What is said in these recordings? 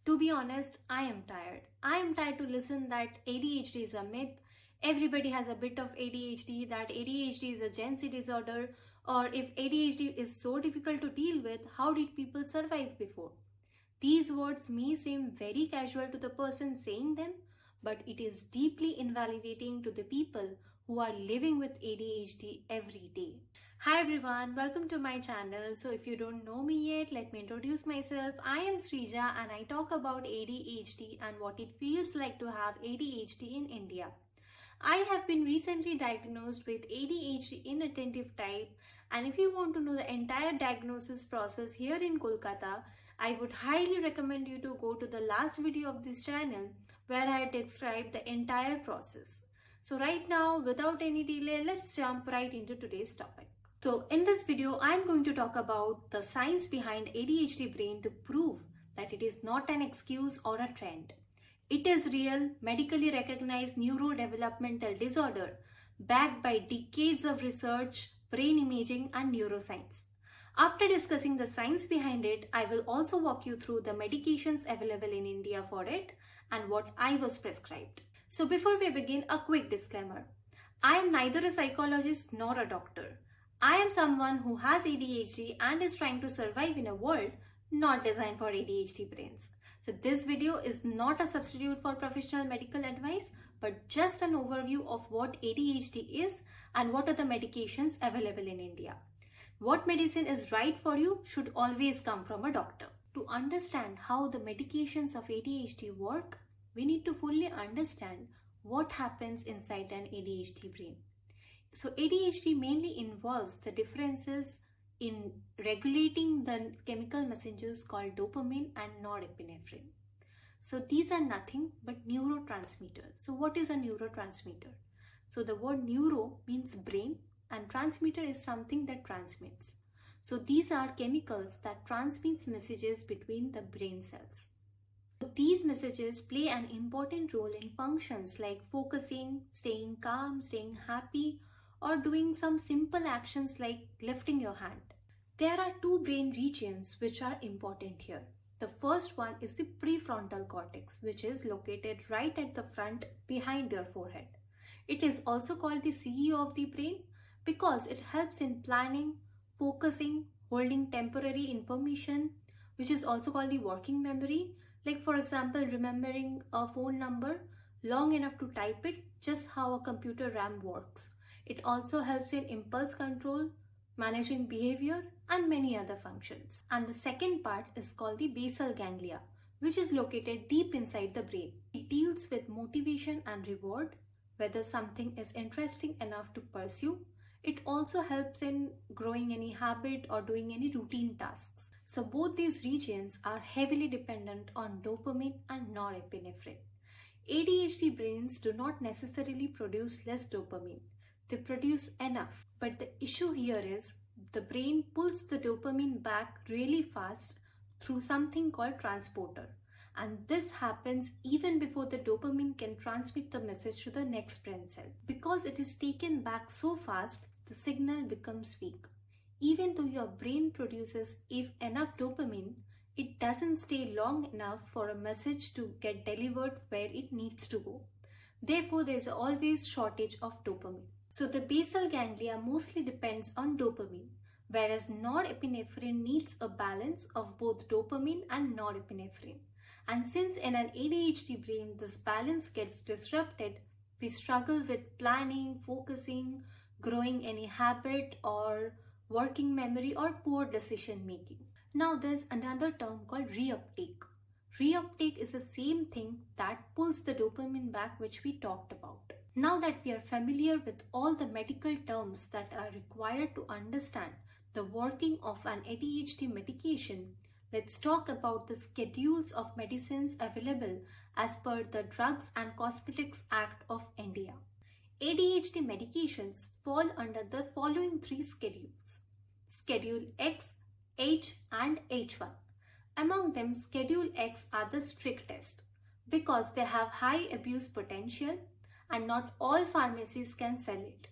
To be honest, I am tired. I am tired to listen that ADHD is a myth. Everybody has a bit of ADHD, that ADHD is a Gen Z disorder, or if ADHD is so difficult to deal with, how did people survive before? These words may seem very casual to the person saying them, but it is deeply invalidating to the people who are living with ADHD every day. Hi everyone, welcome to my channel. So if you don't know me yet, let me introduce myself. I am Srija and I talk about ADHD and what it feels like to have ADHD in India. I have been recently diagnosed with ADHD inattentive type, and if you want to know the entire diagnosis process here in Kolkata, I would highly recommend you to go to the last video of this channel where I describe the entire process. So right now, without any delay, let's jump right into today's topic. So in this video, I'm going to talk about the science behind ADHD brain to prove that it is not an excuse or a trend. It is real, medically recognized neurodevelopmental disorder backed by decades of research, brain imaging and neuroscience. After discussing the science behind it, I will also walk you through the medications available in India for it and what I was prescribed. So before we begin, a quick disclaimer. I am neither a psychologist nor a doctor. I am someone who has ADHD and is trying to survive in a world not designed for ADHD brains. So this video is not a substitute for professional medical advice, but just an overview of what ADHD is and what are the medications available in India. What medicine is right for you should always come from a doctor. To understand how the medications of ADHD work, we need to fully understand what happens inside an ADHD brain. So ADHD mainly involves the differences in regulating the chemical messengers called dopamine and norepinephrine. So these are nothing but neurotransmitters. So what is a neurotransmitter? So the word neuro means brain and transmitter is something that transmits. So these are chemicals that transmits messages between the brain cells. So these messages play an important role in functions like focusing, staying calm, staying happy, or doing some simple actions like lifting your hand. There are two brain regions which are important here. The first one is the prefrontal cortex, which is located right at the front behind your forehead. It is also called the CEO of the brain because it helps in planning, focusing, holding temporary information, which is also called the working memory. Like for example, remembering a phone number long enough to type it, just how a computer RAM works. It also helps in impulse control, managing behavior, and many other functions. And the second part is called the basal ganglia, which is located deep inside the brain. It deals with motivation and reward, whether something is interesting enough to pursue. It also helps in growing any habit or doing any routine tasks. So both these regions are heavily dependent on dopamine and norepinephrine. ADHD brains do not necessarily produce less dopamine. They produce enough. But the issue here is the brain pulls the dopamine back really fast through something called transporter. And this happens even before the dopamine can transmit the message to the next brain cell. Because it is taken back so fast, the signal becomes weak. Even though your brain produces enough dopamine, it doesn't stay long enough for a message to get delivered where it needs to go. Therefore, there is always shortage of dopamine. So the basal ganglia mostly depends on dopamine, whereas norepinephrine needs a balance of both dopamine and norepinephrine. And since in an ADHD brain this balance gets disrupted, we struggle with planning, focusing, growing any habit or working memory or poor decision making. Now there's another term called reuptake. Reuptake is the same thing that pulls the dopamine back, which we talked about. Now that we are familiar with all the medical terms that are required to understand the working of an ADHD medication, let's talk about the schedules of medicines available as per the Drugs and Cosmetics Act of India. ADHD medications fall under the following three schedules: Schedule X, H and H1. Among them, Schedule X are the strictest because they have high abuse potential and not all pharmacies can sell it.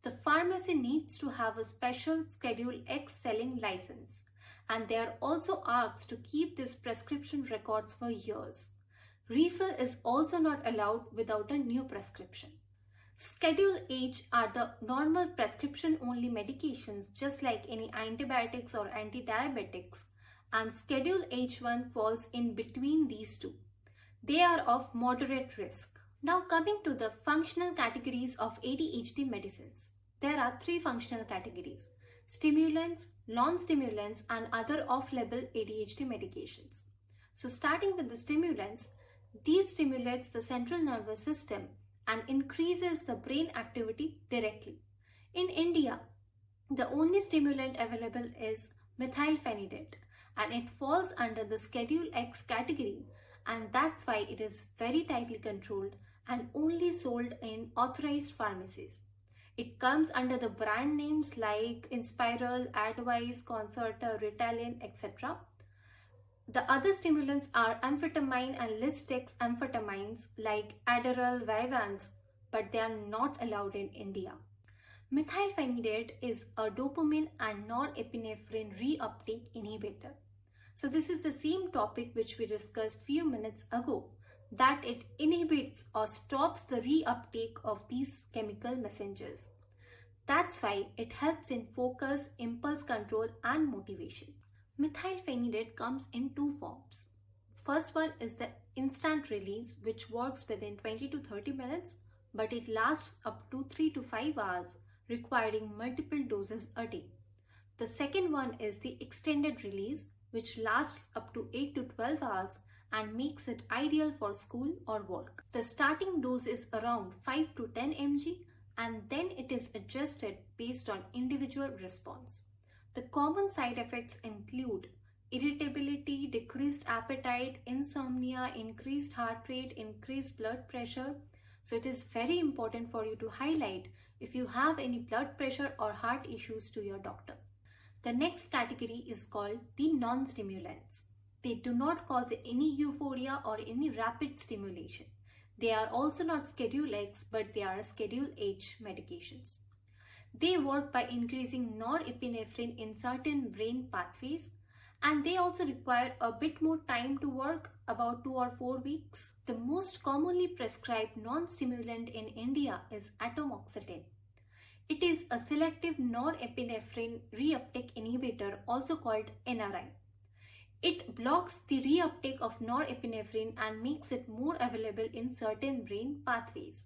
The pharmacy needs to have a special Schedule X selling license, and they are also asked to keep these prescription records for years. Refill is also not allowed without a new prescription. Schedule H are the normal prescription only medications just like any antibiotics or anti-diabetics, and Schedule H1 falls in between these two. They are of moderate risk. Now coming to the functional categories of ADHD medicines. There are three functional categories: stimulants, non-stimulants, and other off-label ADHD medications. So starting with the stimulants, these stimulates the central nervous system and increases the brain activity directly. In India, the only stimulant available is methylphenidate, and it falls under the Schedule X category, and that's why it is very tightly controlled and only sold in authorized pharmacies. It comes under the brand names like Inspiral, Advise, Concerta, Ritalin, etc. The other stimulants are amphetamine and Lisdex amphetamines like Adderall, Vyvanse, but they are not allowed in India. Methylphenidate is a dopamine and norepinephrine reuptake inhibitor. So this is the same topic which we discussed few minutes ago, that it inhibits or stops the reuptake of these chemical messengers. That's why it helps in focus, impulse control, and motivation. Methylphenidate comes in two forms. First one is the instant release, which works within 20 to 30 minutes, but it lasts up to 3 to 5 hours, requiring multiple doses a day. The second one is the extended release, which lasts up to 8 to 12 hours and makes it ideal for school or work. The starting dose is around 5 to 10 mg, and then it is adjusted based on individual response. The common side effects include irritability, decreased appetite, insomnia, increased heart rate, increased blood pressure. So it is very important for you to highlight if you have any blood pressure or heart issues to your doctor. The next category is called the non-stimulants. They do not cause any euphoria or any rapid stimulation. They are also not Schedule X, but they are Schedule H medications. They work by increasing norepinephrine in certain brain pathways, and they also require a bit more time to work, about 2 or 4 weeks. The most commonly prescribed non-stimulant in India is atomoxetine. It is a selective norepinephrine reuptake inhibitor, also called NRI. It blocks the reuptake of norepinephrine and makes it more available in certain brain pathways.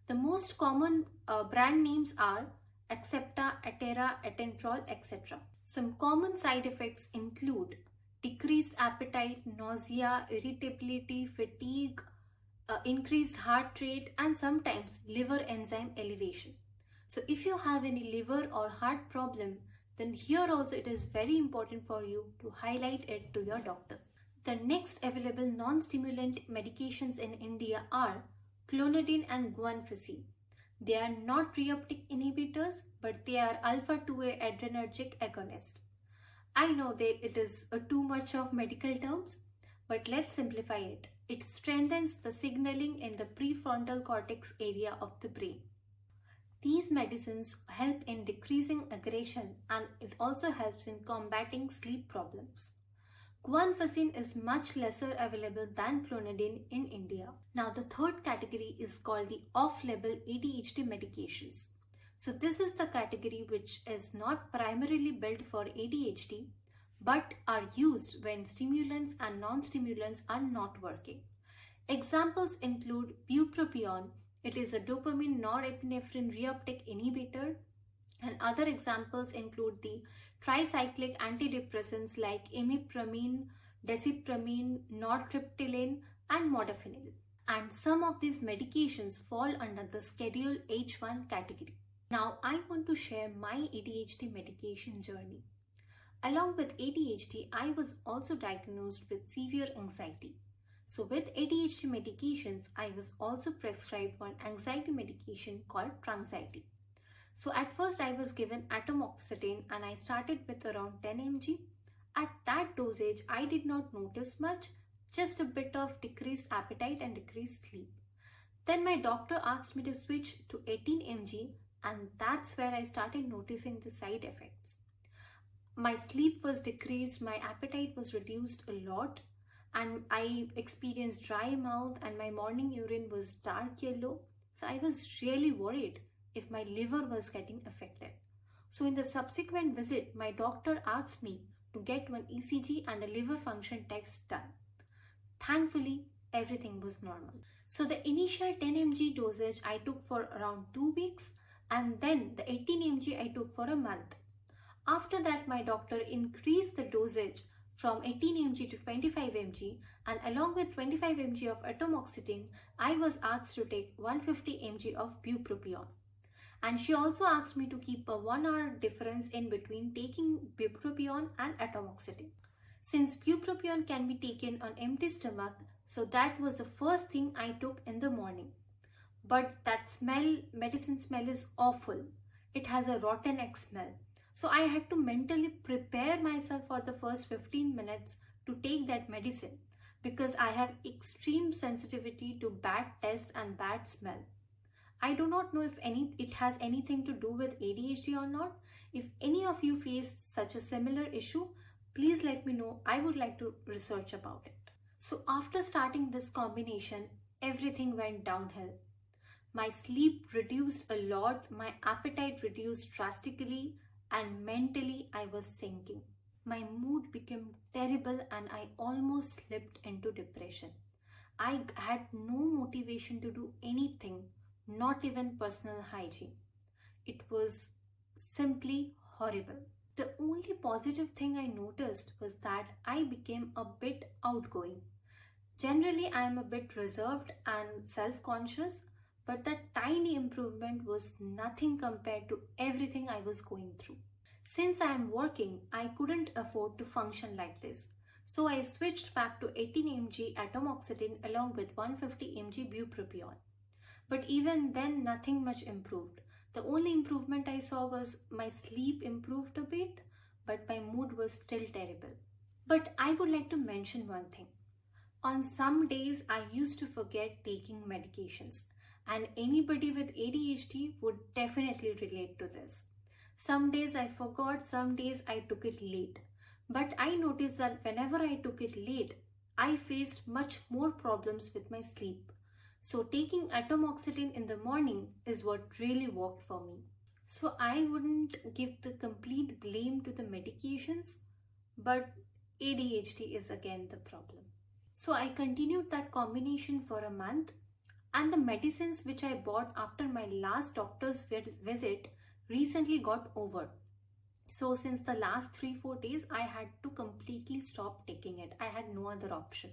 The most common brand names are Accepta, Atera, Atentrol, etc. Some common side effects include decreased appetite, nausea, irritability, fatigue, increased heart rate, and sometimes liver enzyme elevation. So if you have any liver or heart problem, then here also it is very important for you to highlight it to your doctor. The next available non-stimulant medications in India are clonidine and guanfacine. They are not reuptake inhibitors, but they are alpha-2A adrenergic agonist. I know that it is too much of medical terms, but let's simplify it. It strengthens the signaling in the prefrontal cortex area of the brain. These medicines help in decreasing aggression, and it also helps in combating sleep problems. Guanfacine is much lesser available than clonidine in India. Now the third category is called the off-label ADHD medications. So this is the category which is not primarily built for ADHD but are used when stimulants and non-stimulants are not working. Examples include bupropion. It is a dopamine norepinephrine reuptake inhibitor, and other examples include the tricyclic antidepressants like imipramine, desipramine, nortriptyline, and modafinil. And some of these medications fall under the Schedule H1 category. Now I want to share my ADHD medication journey. Along with ADHD, I was also diagnosed with severe anxiety. So with ADHD medications, I was also prescribed one anxiety medication called Tranxiety. So at first I was given atomoxetine and I started with around 10 mg. At that dosage, I did not notice much, just a bit of decreased appetite and decreased sleep. Then my doctor asked me to switch to 18 mg, and that's where I started noticing the side effects. My sleep was decreased, my appetite was reduced a lot, and I experienced dry mouth and my morning urine was dark yellow. So I was really worried if my liver was getting affected. So in the subsequent visit, my doctor asked me to get one ECG and a liver function test done. Thankfully, everything was normal. So the initial 10 mg dosage I took for around 2 weeks, and then the 18 mg I took for a month. After that, my doctor increased the dosage from 18 mg to 25 mg, and along with 25 mg of atomoxetine, I was asked to take 150 mg of bupropion. And she also asked me to keep a 1 hour difference in between taking bupropion and atomoxetine. Since bupropion can be taken on empty stomach, so that was the first thing I took in the morning. But that medicine smell is awful. It has a rotten egg smell. So I had to mentally prepare myself for the first 15 minutes to take that medicine because I have extreme sensitivity to bad taste and bad smell. I do not know if it has anything to do with ADHD or not. If any of you face such a similar issue, please let me know. I would like to research about it. So after starting this combination, everything went downhill. My sleep reduced a lot, my appetite reduced drastically, and mentally I was sinking. My mood became terrible and I almost slipped into depression. I had no motivation to do anything, not even personal hygiene. It was simply horrible. The only positive thing I noticed was that I became a bit outgoing. Generally, I am a bit reserved and self-conscious, but that tiny improvement was nothing compared to everything I was going through. Since I am working, I couldn't afford to function like this. So I switched back to 18 mg atomoxetine along with 150 mg bupropion. But even then, nothing much improved. The only improvement I saw was my sleep improved a bit, but my mood was still terrible. But I would like to mention one thing. On some days, I used to forget taking medications, and anybody with ADHD would definitely relate to this. Some days I forgot, some days I took it late. But I noticed that whenever I took it late, I faced much more problems with my sleep. So taking atomoxetine in the morning is what really worked for me. So I wouldn't give the complete blame to the medications, but ADHD is again the problem. So I continued that combination for a month, and the medicines which I bought after my last doctor's visit recently got over. So since the last 3-4 days, I had to completely stop taking it. I had no other option.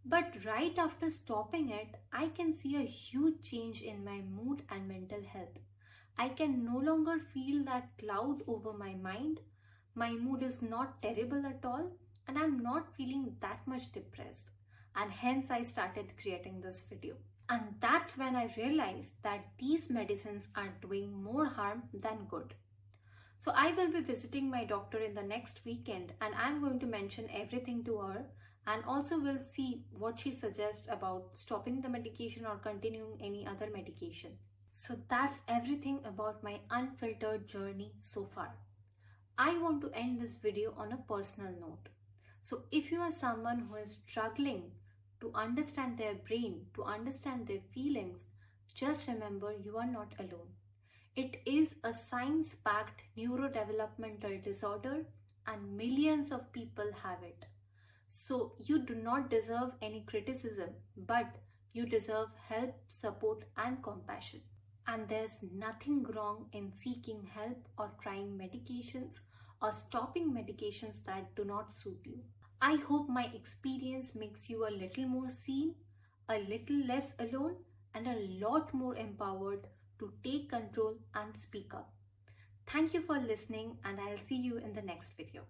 But right after stopping it, I can see a huge change in my mood and mental health. I can no longer feel that cloud over my mind. My mood is not terrible at all, and I'm not feeling that much depressed. And hence I started creating this video. And that's when I realized that these medicines are doing more harm than good. So I will be visiting my doctor in the next weekend, and I'm going to mention everything to her, and also we'll see what she suggests about stopping the medication or continuing any other medication. So that's everything about my unfiltered journey so far. I want to end this video on a personal note. So if you are someone who is struggling to understand their brain, to understand their feelings, just remember you are not alone. It is a science-backed neurodevelopmental disorder and millions of people have it. So you do not deserve any criticism, but you deserve help, support and compassion. And there's nothing wrong in seeking help or trying medications or stopping medications that do not suit you. I hope my experience makes you a little more seen, a little less alone, and a lot more empowered to take control and speak up. Thank you for listening, and I'll see you in the next video.